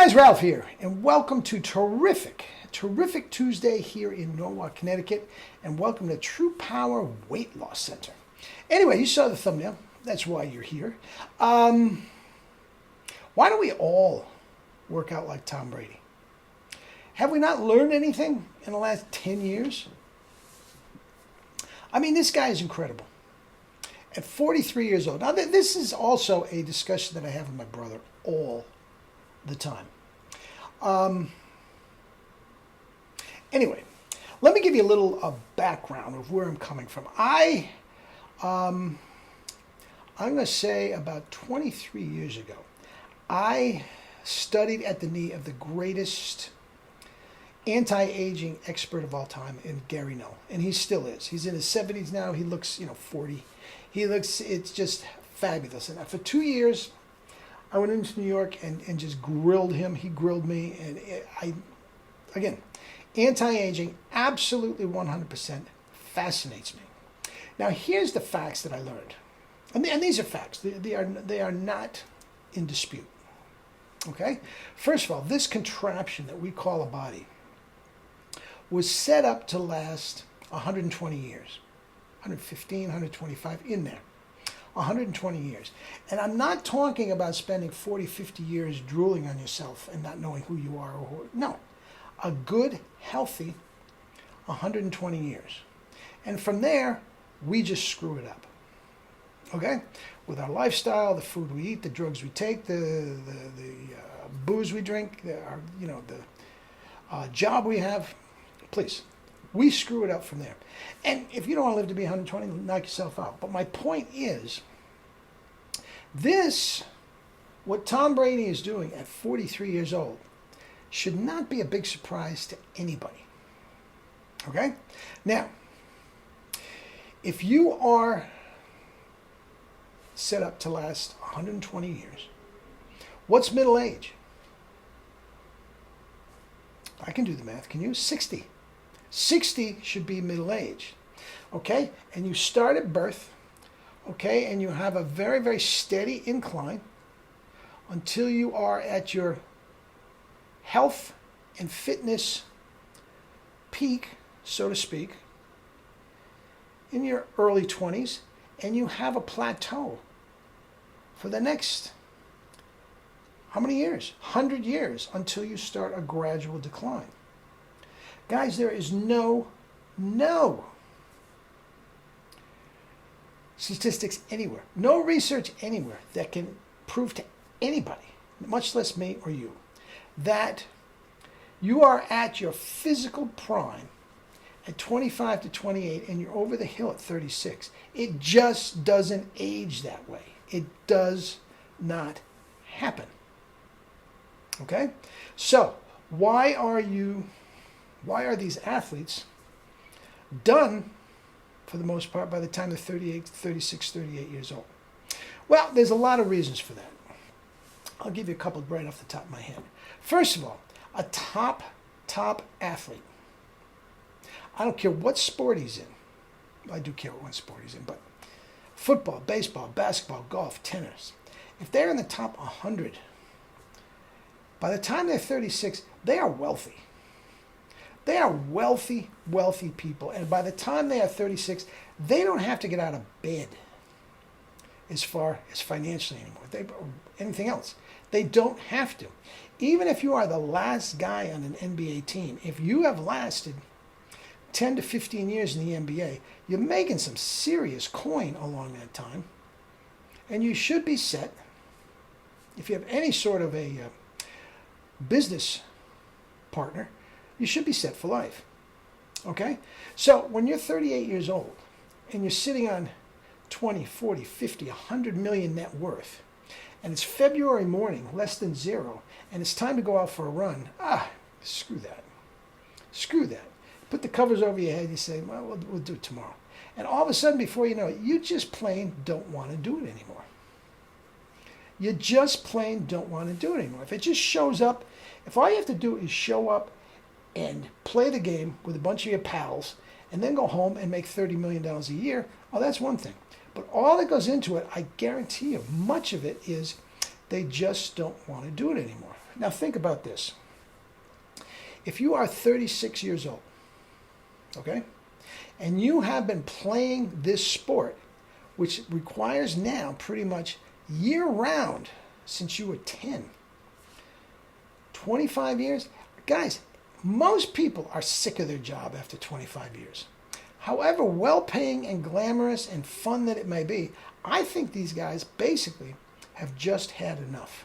guys, Ralph here, and welcome to terrific Tuesday here in Norwalk, Connecticut, and welcome to True Power Weight Loss Center. Anyway, you saw the thumbnail. That's why you're here. Why don't we all work out like Tom Brady? Have we not learned anything in the last 10 years? I mean, this guy is incredible. At 43 years old. Now, this is also a discussion that I have with my brother all the time. Anyway, let me give you a little background of where I'm coming from. I'm going to say about 23 years ago, I studied at the knee of the greatest anti-aging expert of all time in Gary Null, and he still is. He's in his 70s now. He looks, 40. It's just fabulous. And for 2 years, I went into New York and just grilled him. He grilled me. And again, anti-aging, absolutely 100% fascinates me. Now, here's the facts that I learned. And these are facts. They are not in dispute. Okay? First of all, this contraption that we call a body was set up to last 120 years. 115, 125, in there. 120 years. And I'm not talking about spending 40, 50 years drooling on yourself and not knowing who you are. No. A good, healthy 120 years. And from there, we just screw it up. Okay? With our lifestyle, the food we eat, the drugs we take, the booze we drink, the job we have. Please. We screw it up from there. And if you don't want to live to be 120, knock yourself out. But my point is, what Tom Brady is doing at 43 years old, should not be a big surprise to anybody. Okay? Now, if you are set up to last 120 years, what's middle age? I can do the math. Can you? 60. 60 should be middle age, okay? And you start at birth, okay? And you have a very, very steady incline until you are at your health and fitness peak, so to speak, in your early 20s, and you have a plateau for the next, how many years? 100 years until you start a gradual decline. Guys, there is no statistics anywhere, no research anywhere that can prove to anybody, much less me or you, that you are at your physical prime at 25 to 28 and you're over the hill at 36. It just doesn't age that way. It does not happen. Okay? So, why are these athletes done, for the most part, by the time they're 36, 38 years old? Well, there's a lot of reasons for that. I'll give you a couple right off the top of my head. First of all, a top athlete. I don't care what sport he's in. Well, I do care what sport he's in, but football, baseball, basketball, golf, tennis. If they're in the top 100, by the time they're 36, they are wealthy. They are wealthy people. And by the time they are 36, they don't have to get out of bed as far as financially anymore. Anything else. They don't have to. Even if you are the last guy on an NBA team, if you have lasted 10 to 15 years in the NBA, you're making some serious coin along that time. And you should be set. If you have any sort of a business partner, you should be set for life. Okay? So when you're 38 years old and you're sitting on 20, 40, 50, 100 million net worth, and it's February morning, less than zero, and it's time to go out for a run, screw that. Screw that. Put the covers over your head, you say, well, we'll do it tomorrow. And all of a sudden, before you know it, you just plain don't want to do it anymore. You just plain don't want to do it anymore. If it just shows up, if all you have to do is show up and play the game with a bunch of your pals and then go home and make $30 million a year, well, that's one thing. But all that goes into it, I guarantee you, much of it is They just don't want to do it anymore. Now think about this. If you are 36 years old, okay, and you have been playing this sport, which requires now pretty much year-round since you were 10, 25 years, guys, most people are sick of their job after 25 years. However well-paying and glamorous and fun that it may be, I think these guys basically have just had enough.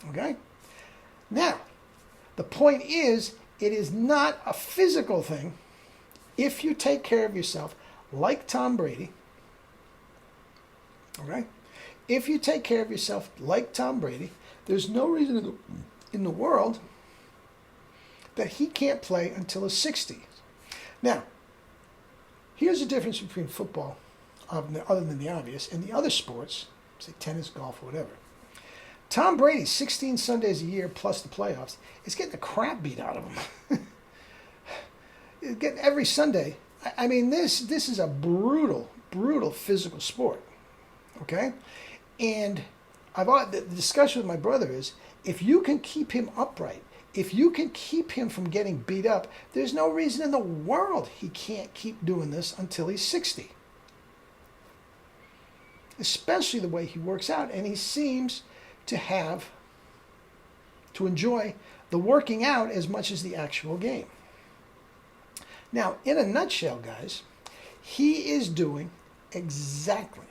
Okay? Now, the point is, it is not a physical thing. If you take care of yourself, like Tom Brady, okay? If you take care of yourself like Tom Brady, there's no reason in the world that he can't play until his 60s. Now, here's the difference between football, other than the obvious, and the other sports, say tennis, golf, or whatever. Tom Brady, 16 Sundays a year plus the playoffs, is getting the crap beat out of him. Getting every Sunday. I mean, this is a brutal, brutal physical sport. Okay? And the discussion with my brother is, if you can keep him upright, if you can keep him from getting beat up, there's no reason in the world he can't keep doing this until he's 60. Especially the way he works out. And he seems to enjoy the working out as much as the actual game. Now, in a nutshell, guys, he is doing exactly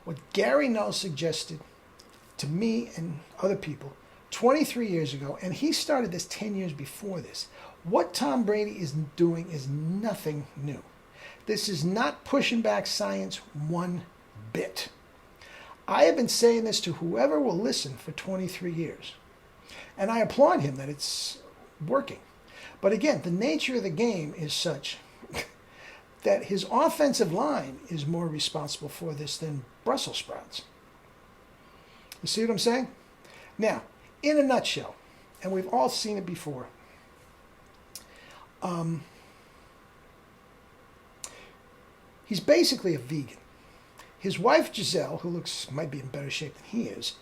what Gary Null suggested to me and other people 23 years ago, and he started this 10 years before this. What Tom Brady is doing is nothing new. This is not pushing back science one bit. I have been saying this to whoever will listen for 23 years, and I applaud him that it's working. But again, the nature of the game is such that his offensive line is more responsible for this than Brussels sprouts. You see what I'm saying? Now, in a nutshell, and we've all seen it before, he's basically a vegan. His wife, Giselle, who might be in better shape than he is,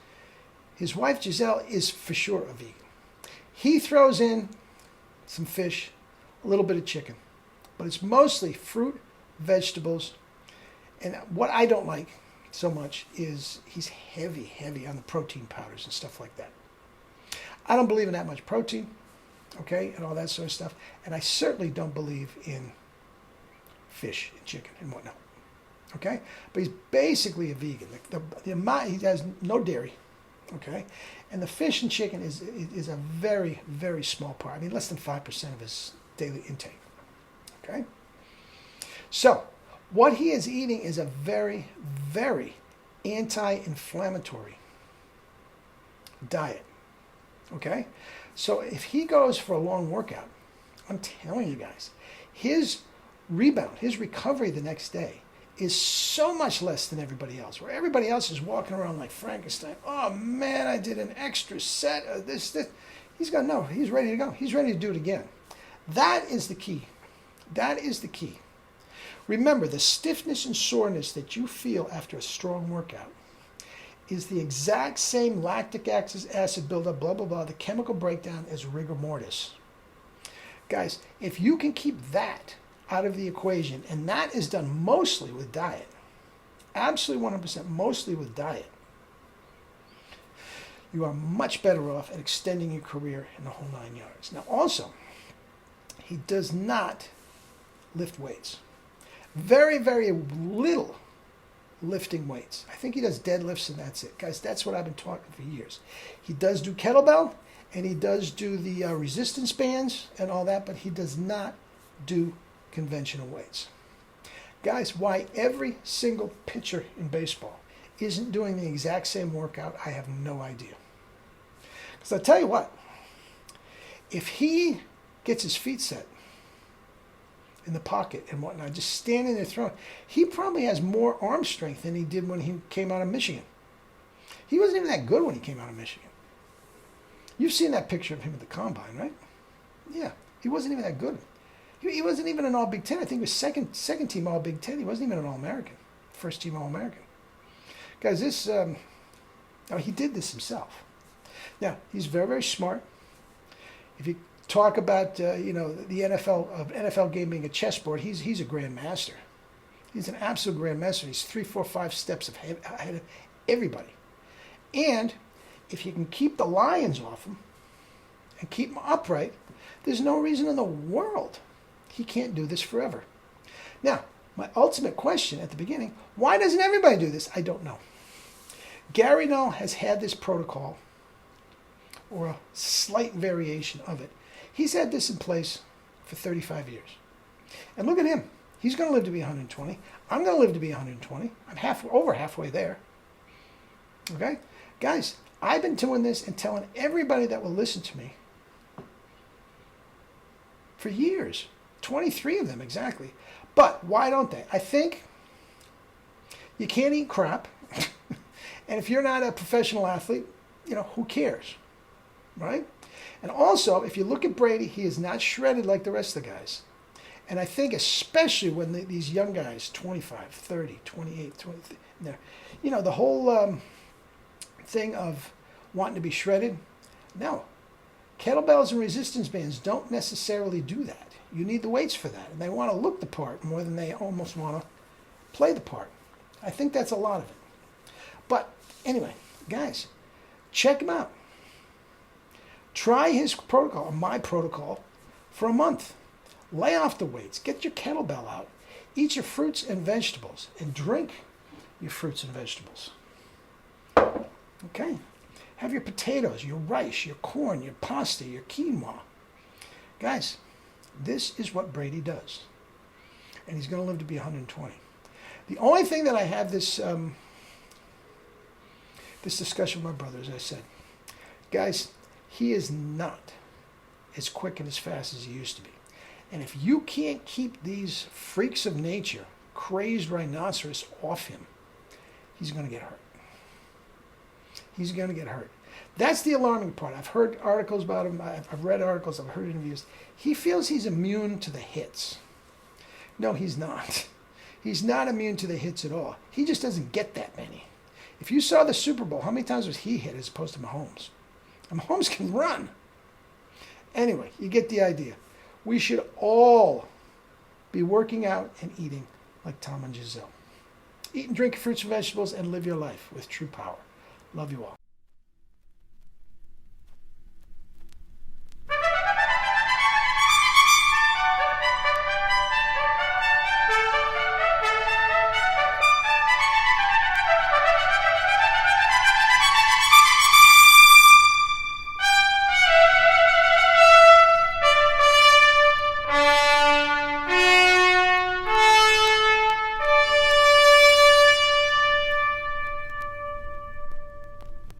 his wife, Giselle, is for sure a vegan. He throws in some fish, a little bit of chicken, but it's mostly fruit, vegetables, and what I don't like so much is he's heavy on the protein powders and stuff like that. I don't believe in that much protein, okay, and all that sort of stuff, and I certainly don't believe in fish and chicken and whatnot, okay? But he's basically a vegan. The amount, he has no dairy, okay? And the fish and chicken is a very, very small part. I mean, less than 5% of his daily intake, okay? So, what he is eating is a very, very anti-inflammatory diet, okay? So, if he goes for a long workout, I'm telling you guys, his rebound, his recovery the next day is so much less than everybody else. Where everybody else is walking around like Frankenstein. Oh man, I did an extra set of this. He's ready to go. He's ready to do it again. That is the key. That is the key. Remember, the stiffness and soreness that you feel after a strong workout is the exact same lactic acid buildup, blah, blah, blah, the chemical breakdown as rigor mortis. Guys, if you can keep that out of the equation, and that is done mostly with diet, absolutely 100% mostly with diet, you are much better off at extending your career in the whole 9 yards. Now also, he does not lift weights. Very, very little lifting weights. I think he does deadlifts and that's it. Guys, that's what I've been talking for years. He does do kettlebell and he does do the resistance bands and all that, but he does not do conventional weights. Guys, why every single pitcher in baseball isn't doing the exact same workout, I have no idea. Because I'll tell you what, if he gets his feet set in the pocket and whatnot, just standing there throwing, he probably has more arm strength than he did when he came out of Michigan. He wasn't even that good when he came out of Michigan. You've seen that picture of him at the combine, right? Yeah, he wasn't even that good. He wasn't even an All-Big Ten. I think he was second team All-Big Ten. He wasn't even an All-American, first team All-American. Guys, this Now, he did this himself. Now, he's very, very smart. If you talk about, the NFL game being a chessboard, he's a grandmaster. He's an absolute grandmaster. He's 3, 4, 5 steps ahead of everybody. And if you can keep the lions off him and keep him upright, there's no reason in the world he can't do this forever. Now, my ultimate question at the beginning, why doesn't everybody do this? I don't know. Gary Null has had this protocol, or a slight variation of it. He's had this in place for 35 years. And look at him. He's going to live to be 120. I'm going to live to be 120. I'm over halfway there. Okay? Guys, I've been doing this and telling everybody that will listen to me for years. 23 of them exactly. But why don't they? I think you can't eat crap. And if you're not a professional athlete, who cares? Right? And also, if you look at Brady, he is not shredded like the rest of the guys. And I think especially when these young guys, 25, 30, 28, 23, the whole thing of wanting to be shredded, no. Kettlebells and resistance bands don't necessarily do that. You need the weights for that. And they want to look the part more than they almost want to play the part. I think that's a lot of it. But anyway, guys, check him out. Try his protocol, or my protocol, for a month. Lay off the weights. Get your kettlebell out. Eat your fruits and vegetables. And drink your fruits and vegetables. Okay? Have your potatoes, your rice, your corn, your pasta, your quinoa. Guys, this is what Brady does. And he's going to live to be 120. The only thing that I have this discussion with my brother, as I said, guys, he is not as quick and as fast as he used to be. And if you can't keep these freaks of nature, crazed rhinoceros, off him, he's going to get hurt. He's going to get hurt. That's the alarming part. I've heard articles about him. I've read articles. I've heard interviews. He feels he's immune to the hits. No, he's not. He's not immune to the hits at all. He just doesn't get that many. If you saw the Super Bowl, how many times was he hit as opposed to Mahomes? And Mahomes can run. Anyway, you get the idea. We should all be working out and eating like Tom and Giselle. Eat and drink fruits and vegetables and live your life with true power. Love you all.